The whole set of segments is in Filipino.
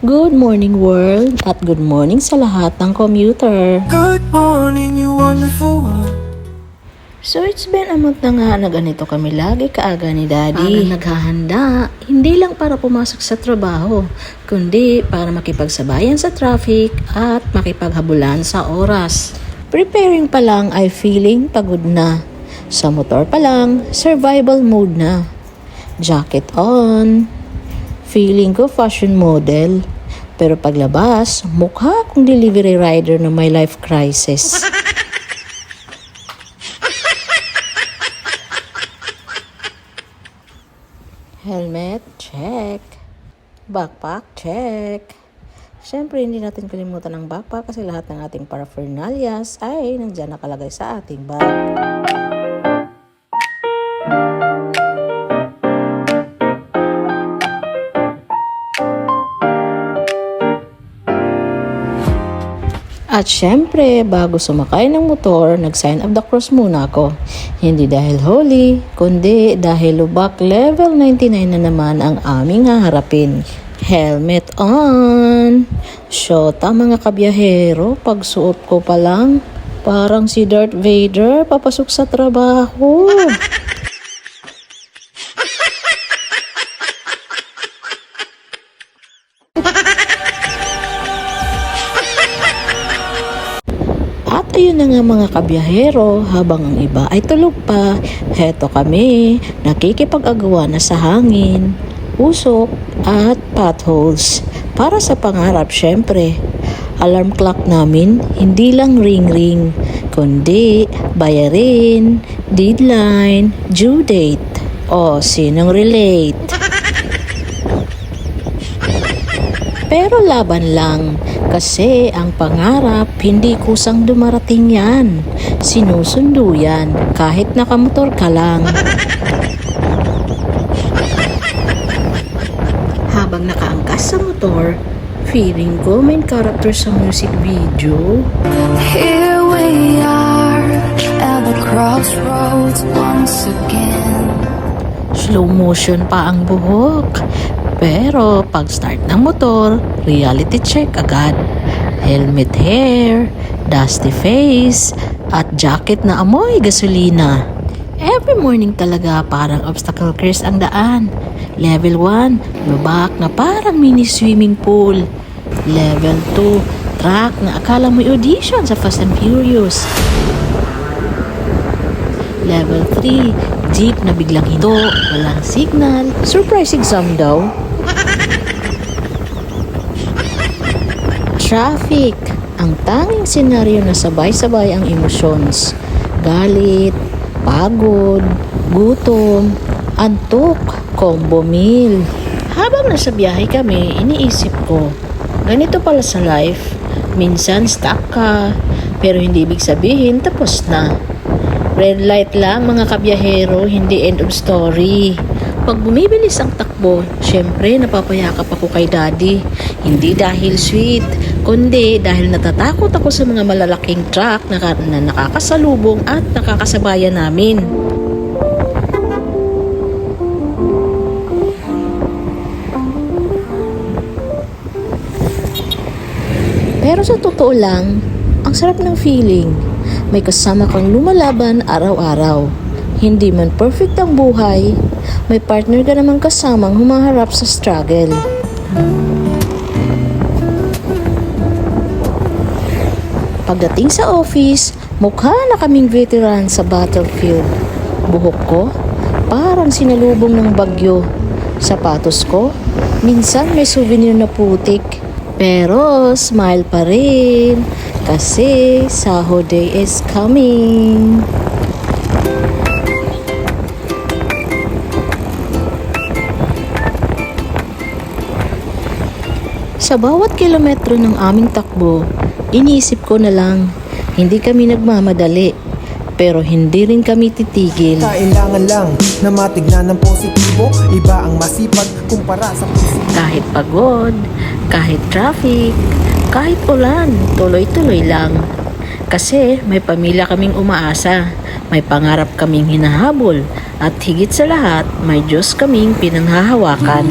Good morning world at good morning sa lahat ng commuter. Good morning, you wonderful one. So it's been a month na nga na ganito kami lagi kaaga ni Daddy. Para naghahanda, hindi lang para pumasok sa trabaho, kundi para makipagsabayan sa traffic at makipaghabulan sa oras. Preparing pa lang ay feeling pagod na. Sa motor pa lang, survival mode na. Jacket on. Feeling ko fashion model. Pero paglabas, mukha akong delivery rider na may life crisis. Helmet, check. Backpack, check. Siyempre, hindi natin kalimutan ang backpack kasi lahat ng ating paraphernalias ay nandiyan nakalagay sa ating bag. At syempre, bago sumakay ng motor, nag-sign of the cross muna ako. Hindi dahil holy, kundi dahil lubak level 99 na naman ang aming haharapin. Helmet on! Shota mga kabiyahero, pagsuot ko pa lang, parang si Darth Vader papasok sa trabaho. At ayun na nga mga kabiyahero, habang ang iba ay tulog pa, heto kami, nakikipag-agawa na sa hangin, usok at potholes. Para sa pangarap syempre, alarm clock namin hindi lang ring-ring, kundi bayarin, deadline, due date. O, sinong relate? Pero laban lang, kasi ang pangarap hindi kusang dumarating yan. Sinusundo yan kahit nakamotor ka lang. Habang nakaangkas sa motor, feeling ko main character sa music video. Here we are at the crossroads once again. Slow motion pa ang buhok. Pero pag start ng motor, reality check agad. Helmet hair, dusty face, at jacket na amoy gasolina. Every morning talaga parang obstacle course ang daan. Level 1, lubak na parang mini swimming pool. Level 2, track na akala mo'y audition sa Fast and Furious. Level 3, jeep na biglang hinto, walang signal. Surprise exam daw. Traffic, ang tanging senaryo na sabay-sabay ang emotions. Galit, pagod, gutom, antok, combo meal. Habang nasa biyahe kami, iniisip ko, ganito pala sa life. Minsan stuck ka, pero hindi ibig sabihin tapos na. Red light lang mga kabiyahero, hindi end of story. Pag bumibilis ang takbo, syempre napapayakap ako kay Daddy. Hindi dahil sweet, kundi dahil natatakot ako sa mga malalaking truck na nakakasalubong at nakakasabayan namin. Pero sa totoo lang, ang sarap ng feeling. May kasama kang lumalaban araw-araw. Hindi man perfect ang buhay, may partner ka naman kasamang humaharap sa struggle. Pagdating sa office, mukha na kaming veteran sa battlefield. Buhok ko, parang sinalubong ng bagyo. Sapatos ko, minsan may souvenir na putik. Pero smile pa rin kasi sahod day is coming. Sa bawat kilometro ng aming takbo, iniisip ko na lang, hindi kami nagmamadali, pero hindi rin kami titigil. Kailangan lang na matignan ng positibo. Iba ang masipag kumpara sa positibo. Kahit pagod, kahit traffic, kahit ulan, tuloy-tuloy lang. Kasi may pamilya kaming umaasa, may pangarap kaming hinahabol, at higit sa lahat, may Diyos kaming pinanghahawakan.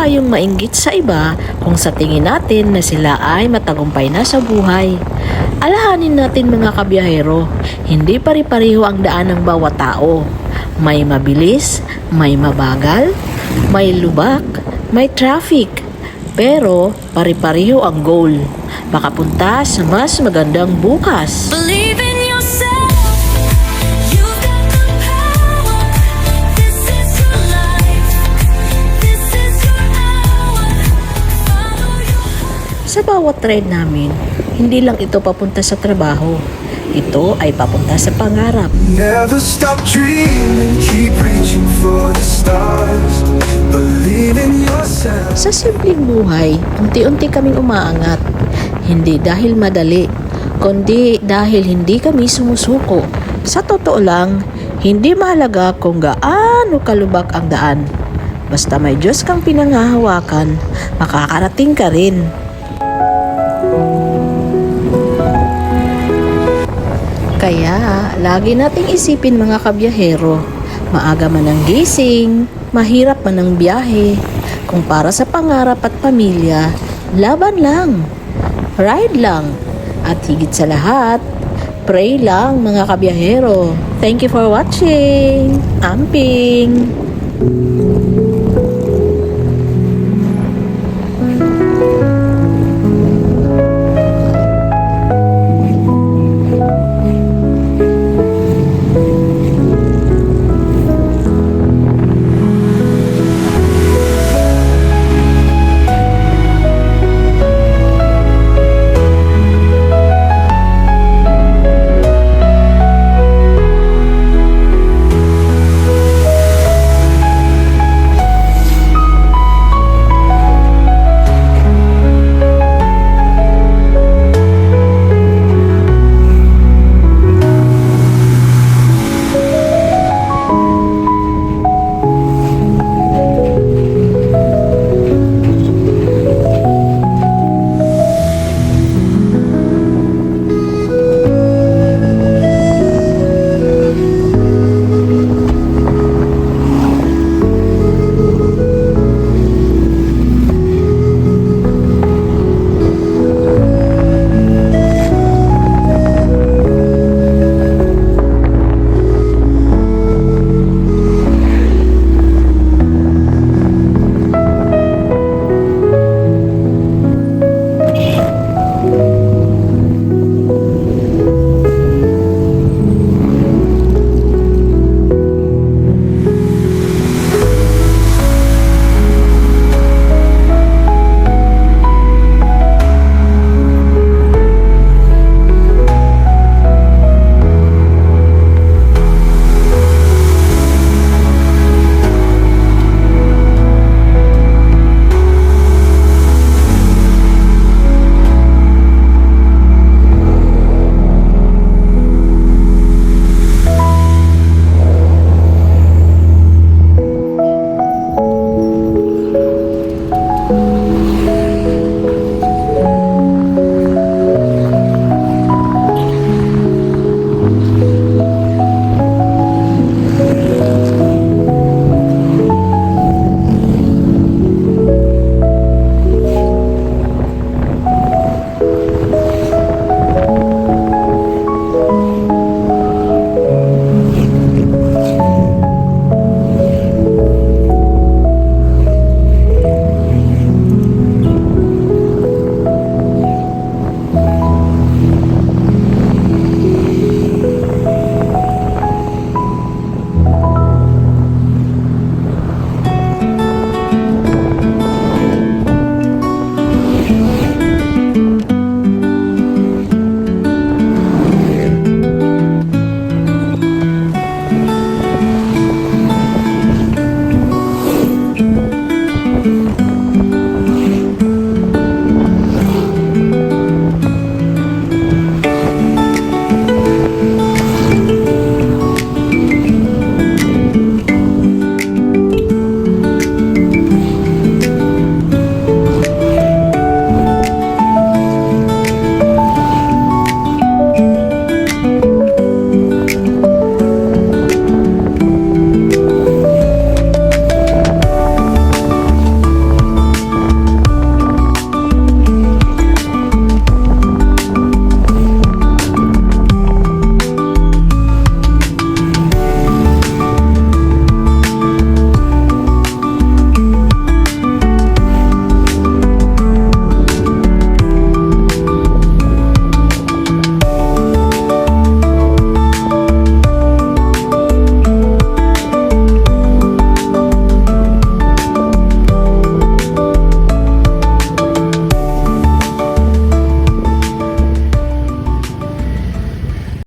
tayong mainggit sa iba kung sa tingin natin na sila ay matagumpay na sa buhay. Alahanin natin mga kabiyahero, hindi pari-pareho ang daan ng bawat tao. May mabilis, may mabagal, may lubak, may traffic. Pero pari-pareho ang goal. Makapunta sa mas magandang bukas. Believe in yourself. You've got the power. This is your life. This is your hour. Follow your heart. Sa bawat ride namin, hindi lang ito papunta sa trabaho. Ito ay papunta sa pangarap. Never stop dreaming, keep reaching for the stars. Believe in yourself. Sa simpleng buhay, unti-unti kaming umaangat. Hindi dahil madali, kundi dahil hindi kami sumusuko. Sa totoo lang, hindi mahalaga kung gaano kalubak ang daan. Basta may Diyos kang pinanghahawakan, makakarating ka rin. Kaya, lagi nating isipin mga kabiyahero, maaga man ang gising, mahirap man ang biyahe, kung para sa pangarap at pamilya, laban lang, ride lang, at higit sa lahat, pray lang mga kabiyahero. Thank you for watching. Amping!